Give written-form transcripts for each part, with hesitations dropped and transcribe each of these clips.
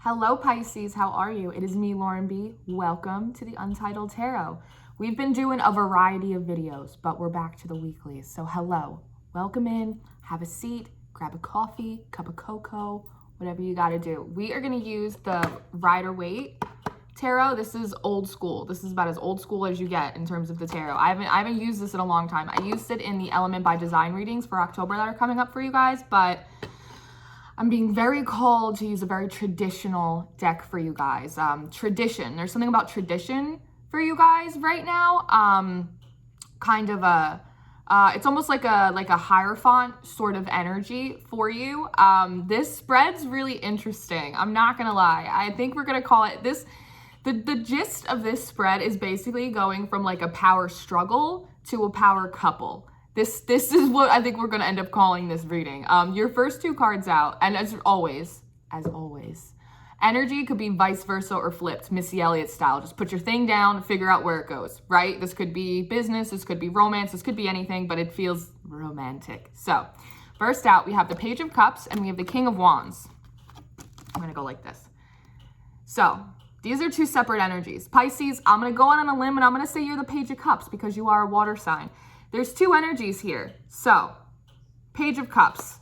Hello Pisces, how are you? It is me, Lauren B. Welcome to the Untitled Tarot. We've been doing a variety of videos, but we're back to the weeklies. So hello, welcome in, have a seat, grab a coffee, cup of cocoa, whatever you gotta do. We are gonna use the Rider-Waite tarot. This is old school. This is about as old school as you get in terms of the tarot. I haven't used this in a long time. I used it in the Element by Design readings for October that are coming up for you guys, but I'm being very called to use a very traditional deck for you guys. Tradition. There's something about tradition for you guys right now. Kind of a, it's almost like a Hierophant sort of energy for you. This spread's really interesting. I'm not gonna lie. I think we're gonna call it this. The gist of this spread is basically going from like a power struggle to a power couple. This is what I think we're going to end up calling this reading. Your first two cards out, and as always, energy could be vice versa or flipped, Missy Elliott style. Just put your thing down, figure out where it goes, right? This could be business, this could be romance, this could be anything, but it feels romantic. So, first out, we have the Page of Cups, and we have the King of Wands. I'm going to go like this. So, these are two separate energies. Pisces, I'm going to go out on a limb, and I'm going to say you're the Page of Cups because you are a water sign. There's two energies here. So, Page of Cups.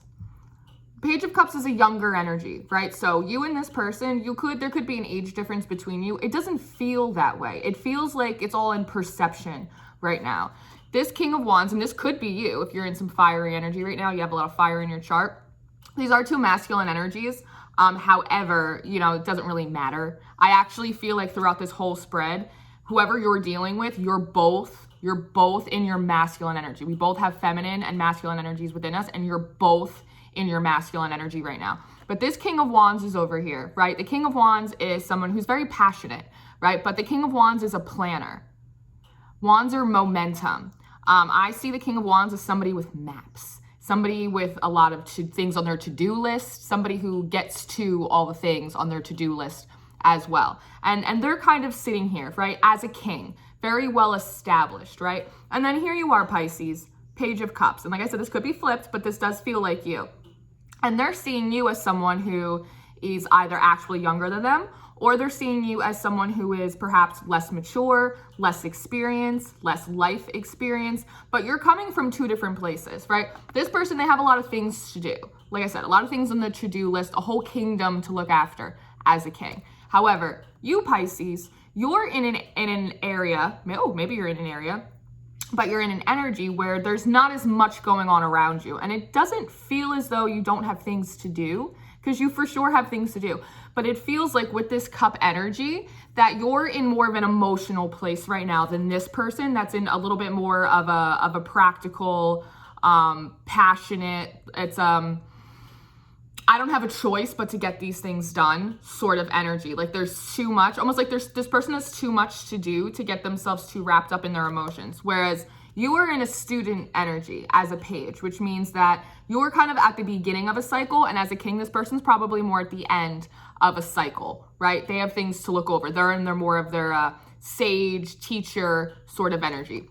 Page of Cups is a younger energy, right? So you and this person, there could be an age difference between you. It doesn't feel that way. It feels like it's all in perception right now. This King of Wands, and this could be you if you're in some fiery energy right now, you have a lot of fire in your chart. These are two masculine energies. However, it doesn't really matter. I actually feel like throughout this whole spread, whoever you're dealing with, you're both in your masculine energy. We both have feminine and masculine energies within us, and you're both in your masculine energy right now. But this King of Wands is over here, right? The King of Wands is someone who's very passionate, right? But the King of Wands is a planner. Wands are momentum. I see the King of Wands as somebody with maps, somebody with a lot of things on their to-do list, somebody who gets to all the things on their to-do list as well. And they're kind of sitting here, right, as a king, very well established, right? And then here you are, Pisces, Page of Cups. And like I said, this could be flipped, but this does feel like you. And they're seeing you as someone who is either actually younger than them, or they're seeing you as someone who is perhaps less mature, less experienced, less life experience, but you're coming from two different places, right? This person, they have a lot of things to do. Like I said, a lot of things on the to-do list, a whole kingdom to look after as a king. However, you Pisces, you're in an area, maybe you're in an area, but you're in an energy where there's not as much going on around you. And it doesn't feel as though you don't have things to do, because you for sure have things to do. But it feels like with this cup energy that you're in more of an emotional place right now than this person that's in a little bit more of a practical, passionate, it's I don't have a choice but to get these things done sort of energy. Like there's too much, almost like this person has too much to do to get themselves too wrapped up in their emotions. Whereas you are in a student energy as a page, which means that you're kind of at the beginning of a cycle. And as a king, this person's probably more at the end of a cycle, right? They have things to look over. They're more of their sage, teacher sort of energy.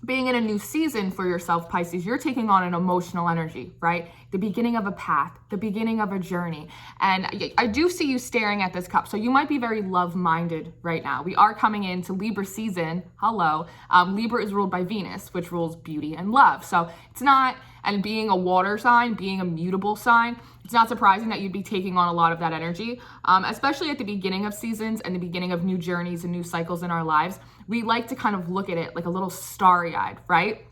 Being in a new season for yourself, Pisces, you're taking on an emotional energy, right? The beginning of a path, the beginning of a journey. And I do see you staring at this cup. So you might be very love-minded right now. We are coming into Libra season. Hello. Libra is ruled by Venus, which rules beauty and love. So it's not, and being a water sign, being a mutable sign, it's not surprising that you'd be taking on a lot of that energy, especially at the beginning of seasons and the beginning of new journeys and new cycles in our lives. We like to kind of look at it like a little starry-eyed, right?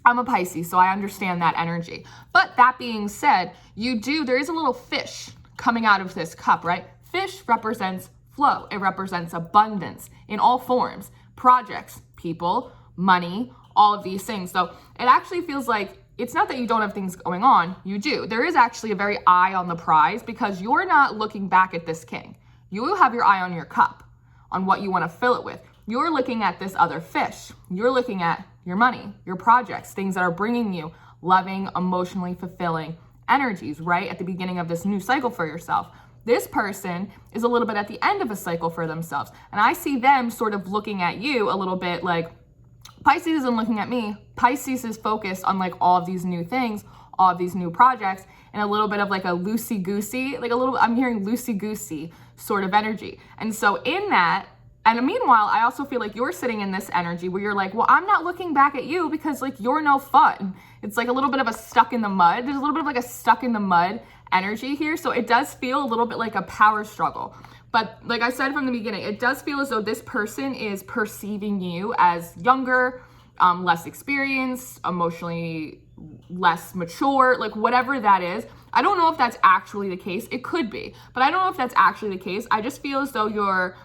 I'm a Pisces, so I understand that energy. But that being said, there is a little fish coming out of this cup, right? Fish represents flow. It represents abundance in all forms, projects, people, money, all of these things. So it actually feels like it's not that you don't have things going on, you do. There is actually a very eye on the prize because you're not looking back at this king. You have your eye on your cup, on what you want to fill it with. You're looking at this other fish. You're looking at your money, your projects, things that are bringing you loving, emotionally fulfilling energies, right? At the beginning of this new cycle for yourself. This person is a little bit at the end of a cycle for themselves. And I see them sort of looking at you a little bit like, Pisces isn't looking at me. Pisces is focused on like all of these new things, all of these new projects and a little bit of like a loosey-goosey, like a little, I'm hearing loosey-goosey sort of energy. And so in that, and meanwhile, I also feel like you're sitting in this energy where you're like, well, I'm not looking back at you because like you're no fun. It's like a little bit of a stuck in the mud. There's a little bit of like a stuck in the mud energy here. So it does feel a little bit like a power struggle. But like I said from the beginning, it does feel as though this person is perceiving you as younger, less experienced, emotionally less mature, like whatever that is. I don't know if that's actually the case. It could be, but I don't know if that's actually the case. I just feel as though you're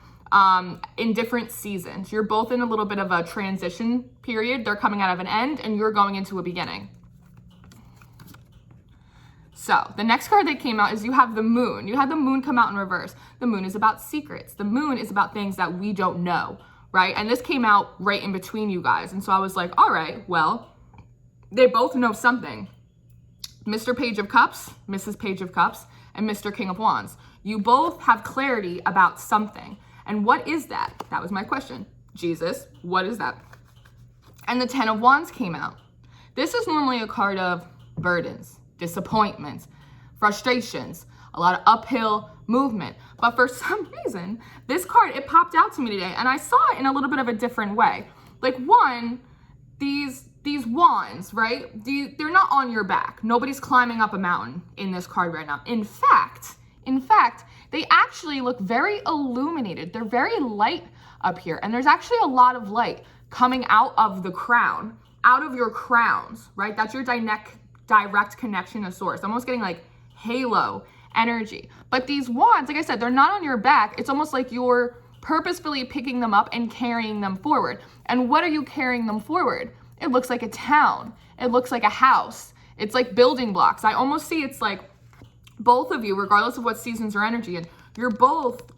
in different seasons. You're both in a little bit of a transition period. They're coming out of an end and you're going into a beginning. So the next card that came out is you have the moon. You had the moon come out in reverse. The moon is about secrets. The moon is about things that we don't know, right? And this came out right in between you guys. And so I was like, all right, well, they both know something. Mr. Page of Cups, Mrs. Page of Cups, and Mr. King of Wands. You both have clarity about something. And what is that? That was my question. Jesus, what is that? And the 10 of Wands came out. This is normally a card of burdens, disappointments, frustrations, a lot of uphill movement. But for some reason, this card, it popped out to me today and I saw it in a little bit of a different way. Like one, these wands, right? They're not on your back. Nobody's climbing up a mountain in this card right now. In fact, they actually look very illuminated. They're very light up here. And there's actually a lot of light coming out of the crown, out of your crowns, right? That's your direct connection to source. I'm almost getting like halo energy. But these wands, like I said, they're not on your back. It's almost like you're purposefully picking them up and carrying them forward. And what are you carrying them forward? It looks like a town. It looks like a house. It's like building blocks. I almost see it's like both of you, regardless of what seasons or energy, and you're both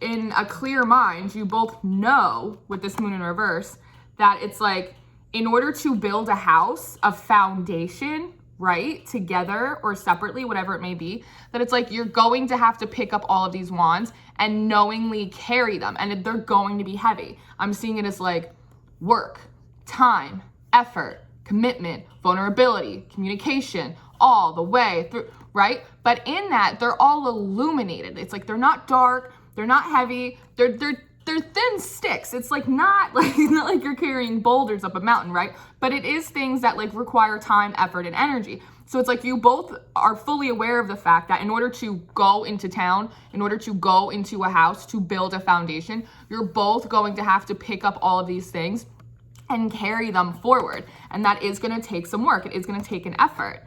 in a clear mind. You both know with this moon in reverse that it's like, in order to build a house, a foundation, right, together or separately, whatever it may be, that it's like you're going to have to pick up all of these wands and knowingly carry them, and they're going to be heavy. I'm seeing it as like work, time, effort, commitment, vulnerability, communication, all the way through, right? But in that, they're all illuminated. It's like they're not dark, they're not heavy, they're thin sticks. It's like not like you're carrying boulders up a mountain, right? But it is things that like require time, effort, and energy. So it's like you both are fully aware of the fact that in order to go into town, in order to go into a house, to build a foundation, you're both going to have to pick up all of these things and carry them forward. And that is going to take some work. It is going to take an effort.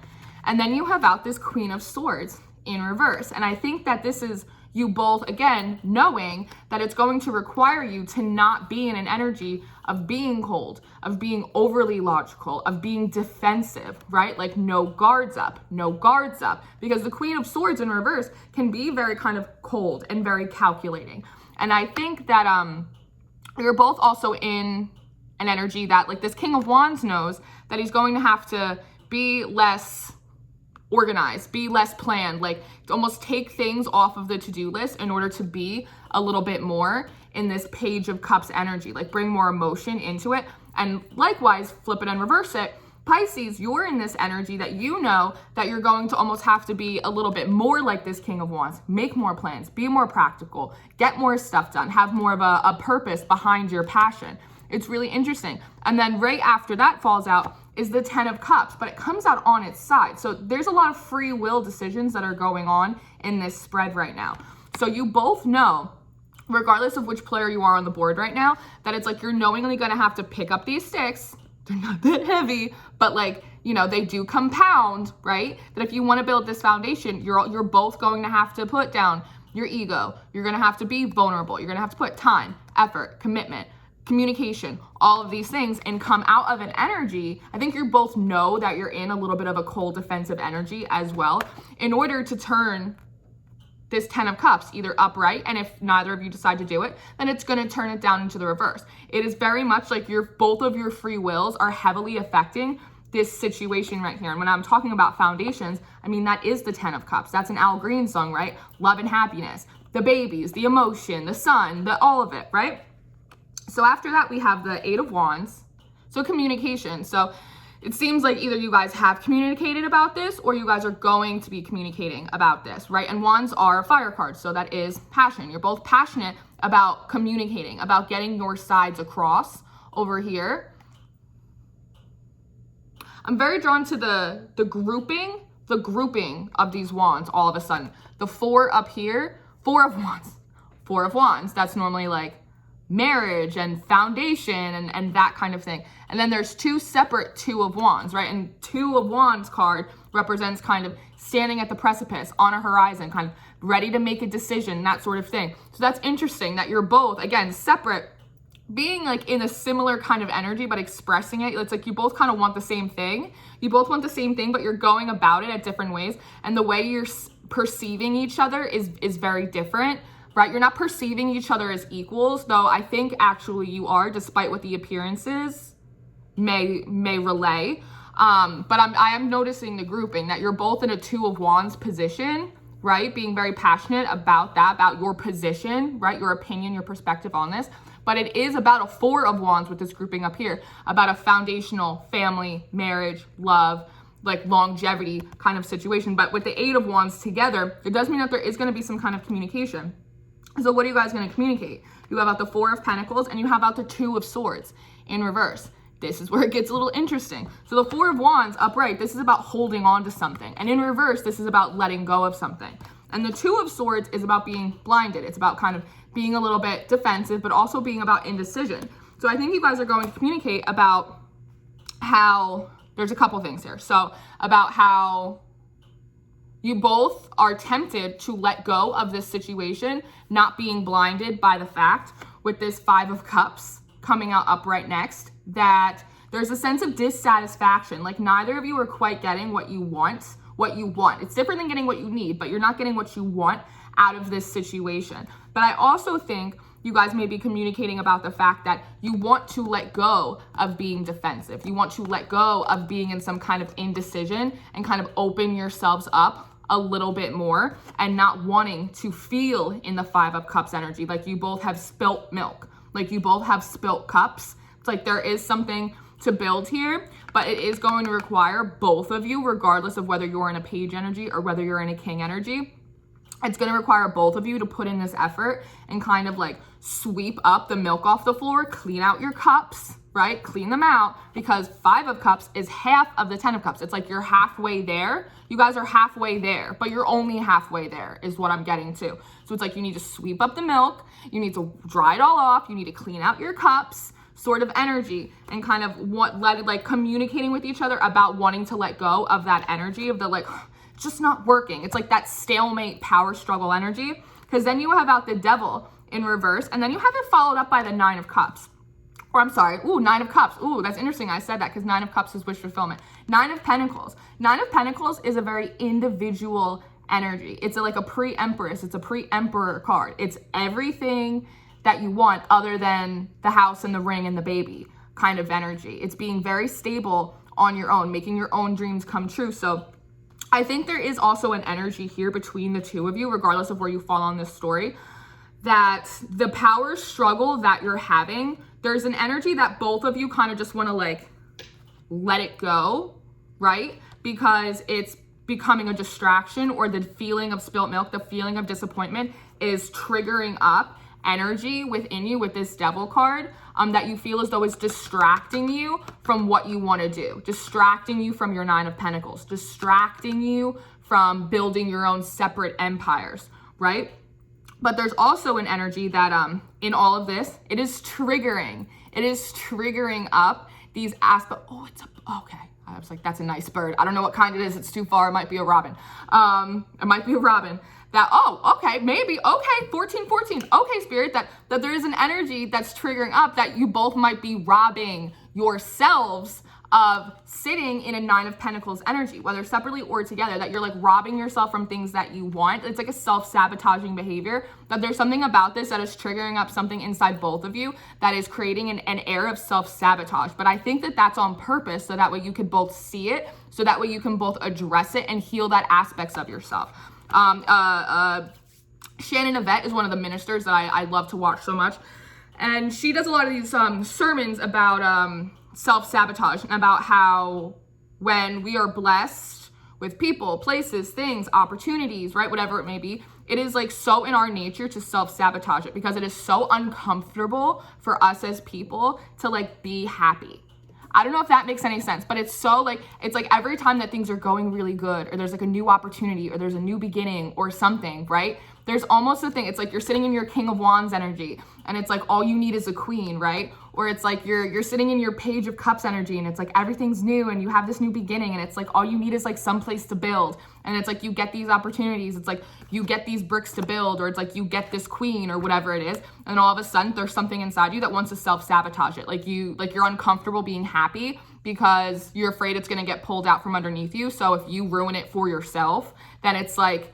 And then you have out this Queen of Swords in reverse. And I think that this is you both, again, knowing that it's going to require you to not be in an energy of being cold, of being overly logical, of being defensive, right? Like no guards up, no guards up. Because the Queen of Swords in reverse can be very kind of cold and very calculating. And I think that you're both also in an energy that like this King of Wands knows that he's going to have to be less organized, be less planned, like almost take things off of the to-do list in order to be a little bit more in this Page of Cups energy, like bring more emotion into it. And likewise, flip it and reverse it. Pisces, you're in this energy that you know that you're going to almost have to be a little bit more like this King of Wands, make more plans, be more practical, get more stuff done, have more of a purpose behind your passion. It's really interesting. And then right after that falls out is the 10 of Cups, but it comes out on its side. So there's a lot of free will decisions that are going on in this spread right now. So you both know, regardless of which player you are on the board right now, that it's like you're knowingly going to have to pick up these sticks. They're not that heavy, but like, you know, they do compound, right? That if you want to build this foundation, you're both going to have to put down your ego. You're going to have to be vulnerable. You're going to have to put time, effort, commitment, communication, all of these things, and come out of an energy. I think you both know that you're in a little bit of a cold defensive energy as well in order to turn this 10 of Cups either upright, and if neither of you decide to do it, then it's going to turn it down into the reverse. It is very much like both of your free wills are heavily affecting this situation right here. And when I'm talking about foundations, I mean, that is the 10 of Cups. That's an Al Green song, right? Love and happiness, the babies, the emotion, the sun, all of it, right? So after that, we have the 8 of Wands. So communication. So it seems like either you guys have communicated about this or you guys are going to be communicating about this, right? And wands are fire cards, so that is passion. You're both passionate about communicating, about getting your sides across over here. I'm very drawn to the grouping of these wands all of a sudden. The 4 up here, 4 of wands, that's normally like marriage and foundation and that kind of thing. And then there's 2 separate 2 of wands, right? And 2 of wands card represents kind of standing at the precipice on a horizon, kind of ready to make a decision, that sort of thing. So that's interesting that you're both, again, separate, being like in a similar kind of energy, but expressing it. It's like you both kind of want the same thing. You both want the same thing, but you're going about it at different ways. And the way you're perceiving each other is very different, right? You're not perceiving each other as equals, though I think actually you are, despite what the appearances may relay. But I am noticing the grouping that you're both in a 2 of wands position, right? Being very passionate about that, about your position, right? Your opinion, your perspective on this. But it is about a 4 of wands with this grouping up here, about a foundational family, marriage, love, like longevity kind of situation. But with the 8 of wands together, it does mean that there is going to be some kind of communication. So what are you guys going to communicate? You have out the 4 of pentacles and you have out the 2 of swords in reverse. This is where it gets a little interesting. So the 4 of wands upright, this is about holding on to something. And in reverse, this is about letting go of something. And the 2 of swords is about being blinded. It's about kind of being a little bit defensive, but also being about indecision. So I think you guys are going to communicate about how, there's a couple things here. So about how you both are tempted to let go of this situation, not being blinded by the fact with this 5 of cups coming out upright next, that there's a sense of dissatisfaction. Like neither of you are quite getting what you want. It's different than getting what you need, but you're not getting what you want out of this situation. But I also think you guys may be communicating about the fact that you want to let go of being defensive. You want to let go of being in some kind of indecision and kind of open yourselves up a little bit more and not wanting to feel in the 5 of cups energy. Like you both have spilt milk, like you both have spilt cups. It's like there is something to build here, but it is going to require both of you, regardless of whether you're in a page energy or whether you're in a king energy. It's going to require both of you to put in this effort and kind of like sweep up the milk off the floor, clean out your cups, right? Clean them out, because 5 of cups is half of the 10 of cups. It's like you're halfway there. You guys are halfway there, but you're only halfway there is what I'm getting to. So it's like you need to sweep up the milk. You need to dry it all off. You need to clean out your cups, sort of energy, and kind of like communicating with each other about wanting to let go of that energy of the like, it's just not working. It's like that stalemate power struggle energy, because then you have out the devil in reverse, and then you have it followed up by the 9 of cups. Or I'm sorry, 9 of cups. That's interesting. I said that because 9 of cups is wish fulfillment. 9 of pentacles. 9 of pentacles is a very individual energy. It's like a pre-empress. It's a pre-emperor card. It's everything that you want other than the house and the ring and the baby kind of energy. It's being very stable on your own, making your own dreams come true. So I think there is also an energy here between the 2 of you, regardless of where you fall on this story, that the power struggle that you're having, there's an energy that both of you kind of just want to like let it go, right? Because it's becoming a distraction, or the feeling of spilt milk, the feeling of disappointment is triggering up energy within you with this devil card that you feel as though is distracting you from what you want to do, distracting you from your 9 of pentacles, distracting you from building your own separate empires, right? But there's also an energy that in all of this, it is triggering up these aspects. Okay. I was like, that's a nice bird. I don't know what kind it is. It's too far. It might be a robin. It might be a robin. That, okay, maybe, okay, 14. Okay, spirit, that there is an energy that's triggering up that you both might be robbing yourselves of sitting in a 9 of pentacles energy, whether separately or together, that you're like robbing yourself from things that you want. It's like a self-sabotaging behavior, that there's something about this that is triggering up something inside both of you that is creating an air of self-sabotage. But I think that that's on purpose, so that way you can both see it, so that way you can both address it and heal that aspects of yourself. Shannon Yvette is one of the ministers that I love to watch so much. And she does a lot of these sermons about self-sabotage and about how when we are blessed with people, places, things, opportunities, right, whatever it may be, it is like so in our nature to self-sabotage it because it is so uncomfortable for us as people to like be happy. I don't know if that makes any sense, but it's so like, it's like every time that things are going really good or there's like a new opportunity or there's a new beginning or something, right? There's almost a thing, it's like you're sitting in your King of Wands energy and it's like all you need is a queen, right? Or it's like you're sitting in your Page of Cups energy and it's like everything's new and you have this new beginning and it's like all you need is like some place to build. And it's like you get these opportunities, it's like you get these bricks to build, or it's like you get this queen or whatever it is. And all of a sudden there's something inside you that wants to self-sabotage it. Like you're uncomfortable being happy because you're afraid it's gonna get pulled out from underneath you. So if you ruin it for yourself, then it's like,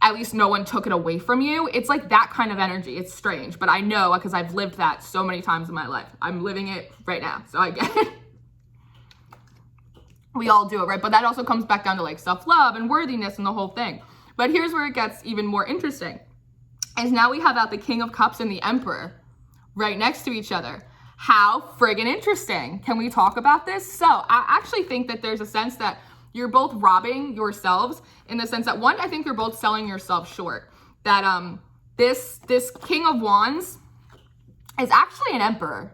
at least no one took it away from you. It's like that kind of energy. It's strange, but I know because I've lived that so many times in my life. I'm living it right now, so I get it. We all do it, right? But that also comes back down to like self-love and worthiness and the whole thing. But here's where it gets even more interesting. Is now we have out the King of Cups and the Emperor right next to each other. How friggin' interesting. Can we talk about this? So I actually think that there's a sense that you're both robbing yourselves in the sense that one, I think you're both selling yourself short. That this King of Wands is actually an Emperor.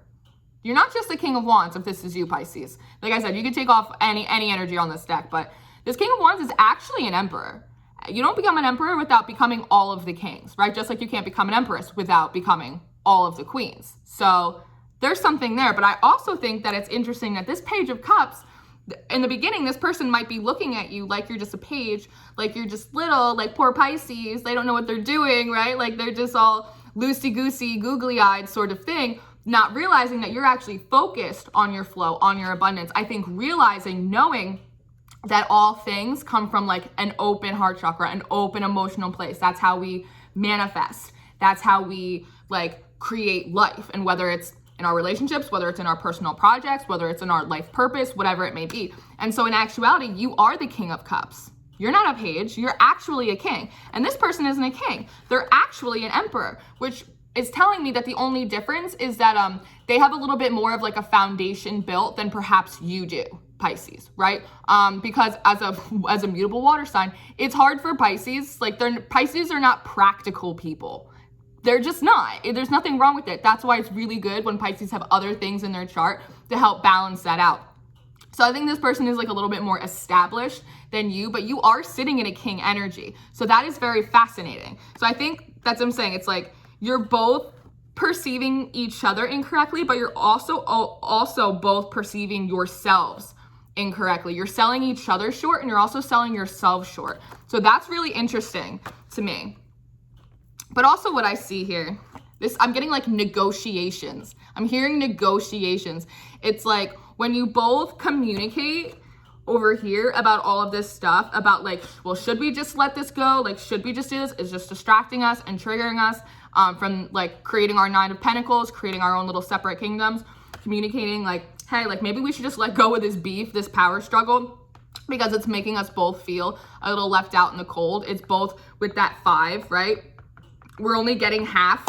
You're not just the King of Wands if this is you, Pisces. Like I said, you can take off any energy on this deck, but this King of Wands is actually an Emperor. You don't become an Emperor without becoming all of the kings, right? Just like you can't become an Empress without becoming all of the queens. So there's something there, but I also think that it's interesting that this Page of Cups, in the beginning, this person might be looking at you like you're just a page, like you're just little, like poor Pisces, they don't know what they're doing, right? Like they're just all loosey-goosey, googly-eyed sort of thing, not realizing that you're actually focused on your flow, on your abundance. I think realizing, knowing that all things come from like an open heart chakra, an open emotional place. That's how we manifest. That's how we like create life. And whether it's in our relationships, whether it's in our personal projects, whether it's in our life purpose, whatever it may be. And so in actuality, you are the King of Cups. You're not a page, you're actually a king. And this person isn't a king. They're actually an Emperor, which is telling me that the only difference is that they have a little bit more of like a foundation built than perhaps you do, Pisces, right? Because as a mutable water sign, it's hard for Pisces. Like Pisces are not practical people. They're just not. There's nothing wrong with it. That's why it's really good when Pisces have other things in their chart to help balance that out. So I think this person is like a little bit more established than you, but you are sitting in a king energy. So that is very fascinating. So I think that's what I'm saying. It's like you're both perceiving each other incorrectly, but you're also both perceiving yourselves incorrectly. You're selling each other short and you're also selling yourself short. So that's really interesting to me. But also what I see here, I'm getting like negotiations. I'm hearing negotiations. It's like when you both communicate over here about all of this stuff, about like, well, should we just let this go? Like, should we just do this? It's just distracting us and triggering us from like creating our 9 of Pentacles, creating our own little separate kingdoms, communicating like, hey, like maybe we should just let go of this beef, this power struggle, because it's making us both feel a little left out in the cold. It's both with that 5, right? We're only getting half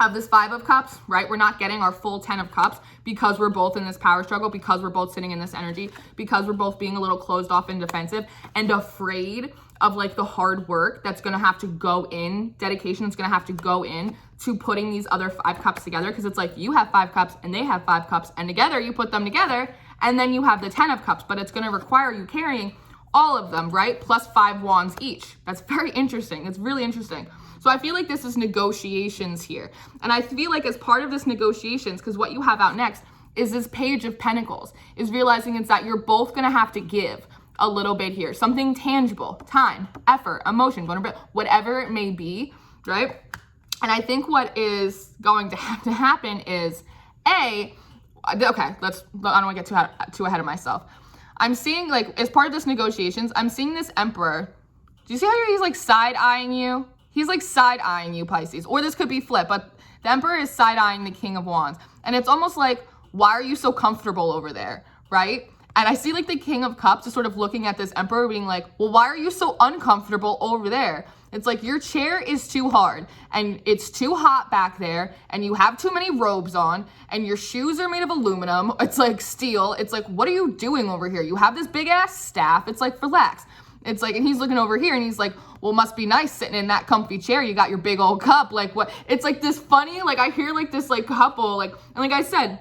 of this 5 of Cups, right? We're not getting our full 10 of Cups because we're both in this power struggle, because we're both sitting in this energy, because we're both being a little closed off and defensive and afraid of like the hard work that's going to have to go in, dedication that's going to have to go in to putting these other 5 cups together. Because it's like you have 5 cups and they have 5 cups and together you put them together and then you have the 10 of Cups, but it's going to require you carrying all of them, right? Plus 5 wands each. That's very interesting. It's really interesting. So I feel like this is negotiations here. And I feel like as part of this negotiations, because what you have out next is this Page of Pentacles, is realizing it's that you're both going to have to give a little bit here. Something tangible, time, effort, emotion, vulnerability, whatever it may be, right? And I think what is going to have to happen is I don't want to get too ahead of myself. I'm seeing like, as part of this negotiations, I'm seeing this Emperor. Do you see how he's like side-eyeing you? He's like side-eyeing you, Pisces. Or this could be flip, but the Emperor is side-eyeing the King of Wands. And it's almost like, why are you so comfortable over there, right? And I see like the King of Cups is sort of looking at this Emperor being like, well, why are you so uncomfortable over there? It's like your chair is too hard and it's too hot back there and you have too many robes on and your shoes are made of aluminum. It's like steel. It's like, what are you doing over here? You have this big ass staff. It's like, relax. It's like, and he's looking over here and he's like, well, must be nice sitting in that comfy chair. You got your big old cup. Like what? It's like this funny, like I hear like this like couple, like, and like I said,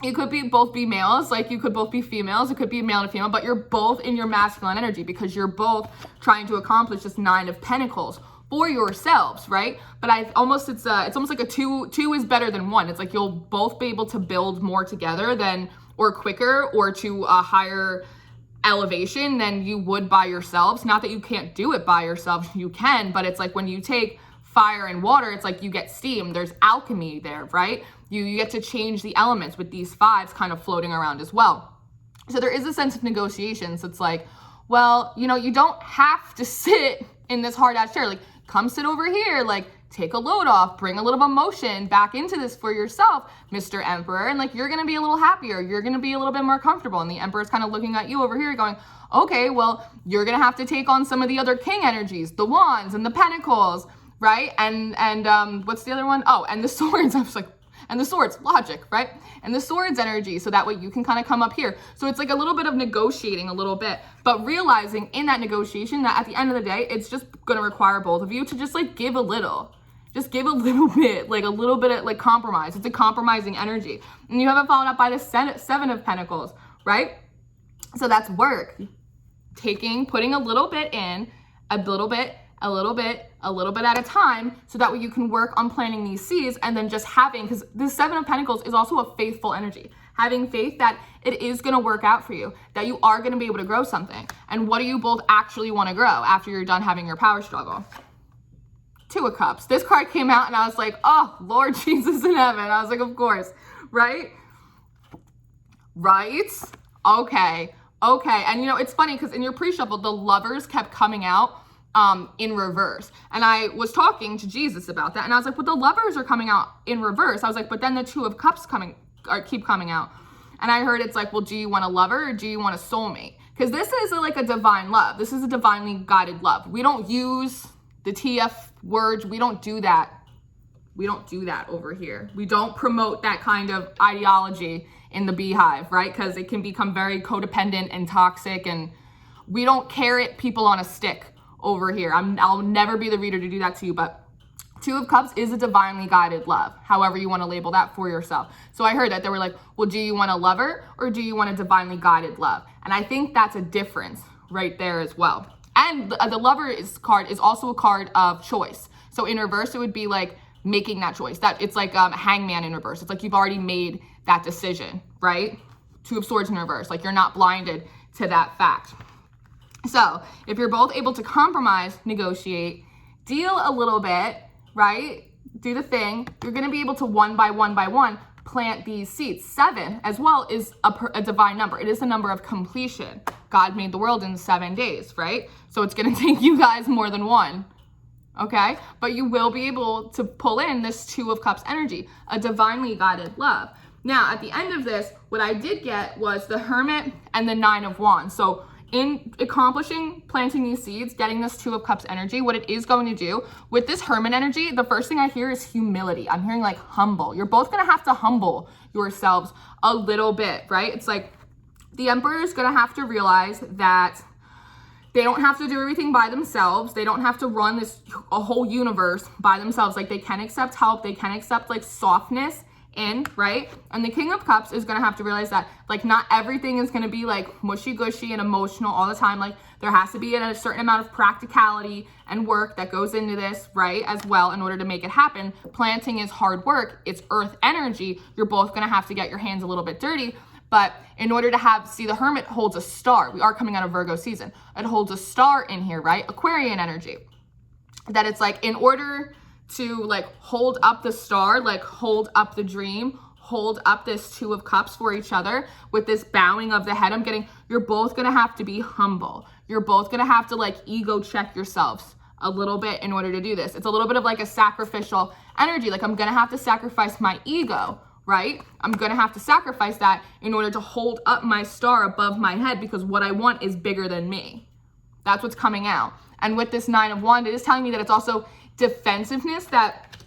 you could both be males, like you could both be females, it could be male and female, but you're both in your masculine energy because you're both trying to accomplish this 9 of Pentacles for yourselves, right? But it's almost like a two is better than 1. It's like you'll both be able to build more together or quicker or to a higher elevation than you would by yourselves. Not that you can't do it by yourselves, you can, but it's like when you take fire and water, it's like you get steam. There's alchemy there, right? You get to change the elements with these 5s kind of floating around as well. So there is a sense of negotiation. So it's like, well, you know, you don't have to sit in this hard ass chair. Like, come sit over here, like take a load off, bring a little emotion back into this for yourself, Mr. Emperor. And like, you're going to be a little happier. You're going to be a little bit more comfortable. And the Emperor's kind of looking at you over here going, okay, well, you're going to have to take on some of the other king energies, the wands and the pentacles, right? And what's the other one? Oh, and the swords. I was like, and the swords, logic, right? And the swords energy, so that way you can kind of come up here. So it's like a little bit of negotiating a little bit, but realizing in that negotiation that at the end of the day, it's just gonna require both of you to just like give a little. Just give a little bit, like a little bit of like compromise. It's a compromising energy. And you have it followed up by the 7 of Pentacles, right? So that's work. Putting a little bit in, a little bit at a time, so that way you can work on planting these seeds and then just having, because the 7 of Pentacles is also a faithful energy. Having faith that it is going to work out for you, that you are going to be able to grow something. And what do you both actually want to grow after you're done having your power struggle? 2 of Cups. This card came out and I was like, oh, Lord Jesus in heaven. I was like, of course, right? Right? Okay. And you know, it's funny because in your pre-shuffle, the Lovers kept coming out in reverse. And I was talking to Jesus about that. And I was like, well, the Lovers are coming out in reverse. I was like, but then the 2 of Cups keep coming out. And I heard it's like, well, do you want a lover or do you want a soulmate? Because this is like a divine love. This is a divinely guided love. We don't use the TF words. We don't do that. We don't do that over here. We don't promote that kind of ideology in the beehive, right? Because it can become very codependent and toxic, and we don't carrot people on a stick over here. I'll never be the reader to do that to you, but 2 of Cups is a divinely guided love, however you want to label that for yourself. So I heard that they were like, well, do you want a lover or do you want a divinely guided love? And I think that's a difference right there as well. And the Lover card is also a card of choice. So in reverse, it would be like making that choice. That it's like Hangman in reverse. It's like you've already made that decision, right? 2 of Swords in reverse. Like you're not blinded to that fact. So if you're both able to compromise, negotiate, deal a little bit, right? Do the thing, you're going to be able to one by one plant these seeds. 7 as well is a divine number. It is a number of completion. God made the world in 7 days, right? So it's going to take you guys more than 1. Okay? But you will be able to pull in this 2 of Cups energy, a divinely guided love. Now, at the end of this, what I did get was the Hermit and the 9 of Wands. So in accomplishing planting these seeds, getting this 2 of Cups energy, what it is going to do with this Hermit energy, the first thing I hear is humility. I'm hearing like humble. You're both going to have to humble yourselves a little bit, right? It's like the Emperor is going to have to realize that they don't have to do everything by themselves. They don't have to run a whole universe by themselves. Like they can accept help. They can accept like softness in, right? And the King of Cups is going to have to realize that like not everything is going to be like mushy gushy and emotional all the time. Like there has to be a certain amount of practicality and work that goes into this, right, as well, in order to make it happen. Planting is hard work. It's earth energy. You're both going to have to get your hands a little bit dirty. But in order to see, the Hermit holds a star. We are coming out of Virgo season. It holds a star in here, right? Aquarian energy. That it's like in order to like hold up the star, like hold up the dream, hold up this 2 of Cups for each other with this bowing of the head. You're both going to have to be humble. You're both going to have to like ego check yourselves a little bit in order to do this. It's a little bit of like a sacrificial energy. Like I'm going to have to sacrifice my ego, right? I'm going to have to sacrifice that in order to hold up my star above my head because what I want is bigger than me. That's what's coming out. And with this 9 of Wands, it is telling me that it's also defensiveness, that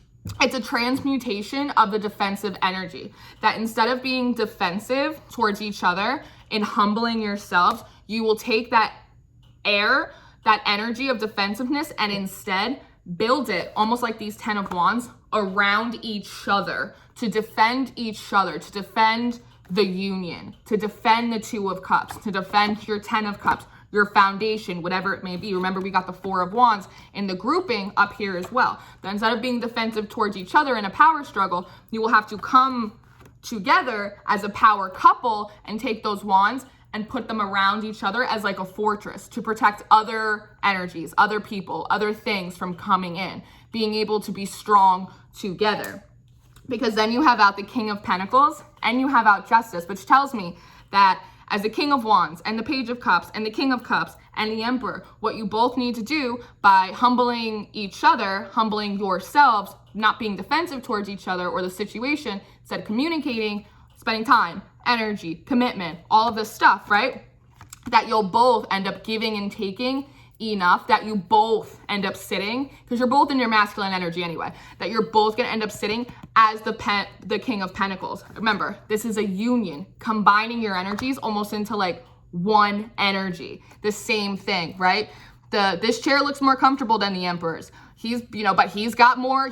it's a transmutation of the defensive energy. That instead of being defensive towards each other and humbling yourselves, you will take that air, that energy of defensiveness, and instead build it almost like these 10 of Wands around each other, to defend each other, to defend the union, to defend the 2 of Cups, to defend your 10 of Cups, your foundation, whatever it may be. Remember, we got the 4 of Wands in the grouping up here as well. That instead of being defensive towards each other in a power struggle, you will have to come together as a power couple and take those wands and put them around each other as like a fortress to protect other energies, other people, other things from coming in, being able to be strong together. Because then you have out the King of Pentacles and you have out Justice, which tells me that as the King of Wands and the Page of Cups and the King of Cups and the Emperor, what you both need to do by humbling each other, humbling yourselves, not being defensive towards each other or the situation, instead communicating, spending time, energy, commitment, all of this stuff, right? That you'll both end up giving and taking enough that you both end up sitting, because you're both in your masculine energy anyway, that you're both going to end up sitting as the King of Pentacles. Remember, this is a union, combining your energies almost into like one energy, the same thing, right? This chair looks more comfortable than the Emperor's. He's, but he's got more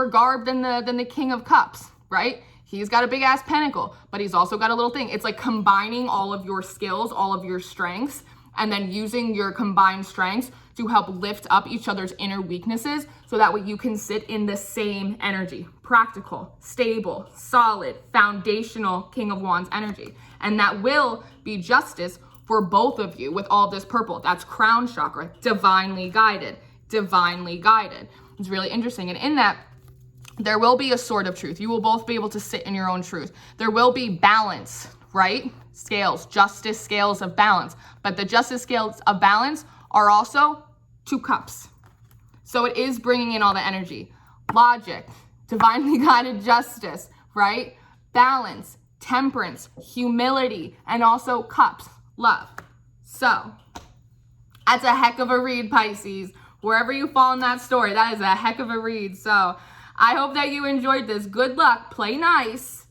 garb than the King of Cups, right? He's got a big ass pentacle, but he's also got a little thing. It's like combining all of your skills, all of your strengths, and then using your combined strengths to help lift up each other's inner weaknesses so that way you can sit in the same energy. Practical, stable, solid, foundational King of Wands energy. And that will be justice for both of you with all this purple. That's crown chakra, divinely guided, divinely guided. It's really interesting. And in that, there will be a sword of truth. You will both be able to sit in your own truth. There will be balance, right? Scales, justice scales of balance. But the justice scales of balance are also 2 cups. So it is bringing in all the energy. Logic, divinely guided justice, right? Balance, temperance, humility, and also cups, love. So that's a heck of a read, Pisces. Wherever you fall in that story, that is a heck of a read. So I hope that you enjoyed this. Good luck. Play nice.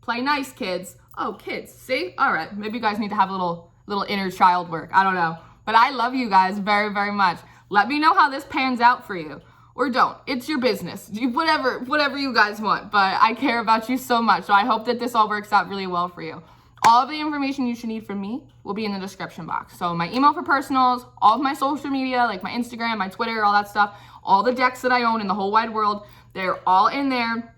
Play nice, kids. Oh, kids. See? All right. Maybe you guys need to have a little inner child work. I don't know. But I love you guys very, very much. Let me know how this pans out for you. Or don't. It's your business. Whatever you guys want. But I care about you so much. So I hope that this all works out really well for you. All of the information you should need from me will be in the description box. So my email for personals, all of my social media, like my Instagram, my Twitter, all that stuff, all the decks that I own in the whole wide world, they're all in there.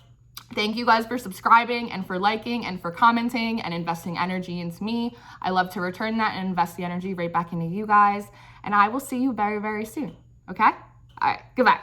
Thank you guys for subscribing and for liking and for commenting and investing energy into me. I love to return that and invest the energy right back into you guys. And I will see you very, very soon. Okay? All right. Goodbye.